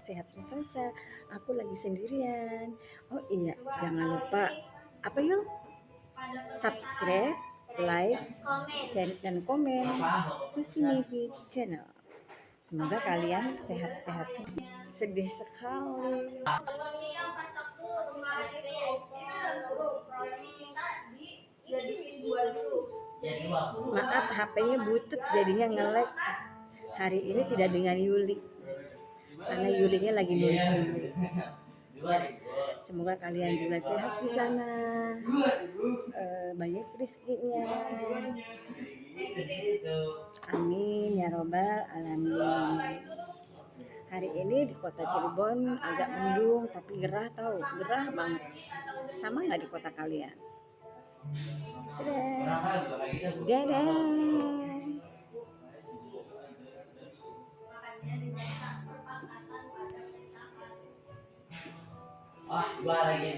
Sehat Sentosa. Aku lagi sendirian. Oh iya, jangan lupa apa yuk? Subscribe, like, dan komen Susi Mivi Channel. Semoga kalian sehat-sehat. Sedih sekali. Maaf, HP-nya butut jadinya nge-lag. Hari ini tidak dengan Yuli, karena Yulinya lagi nulis dulu. Ya, semoga kalian juga sehat di sana, banyak rezekinya. Amin ya robbal alamin. Hari ini di kota Cirebon agak mendung tapi gerah, tahu, gerah banget. Sama nggak di kota kalian? Dadah. Dua lagi.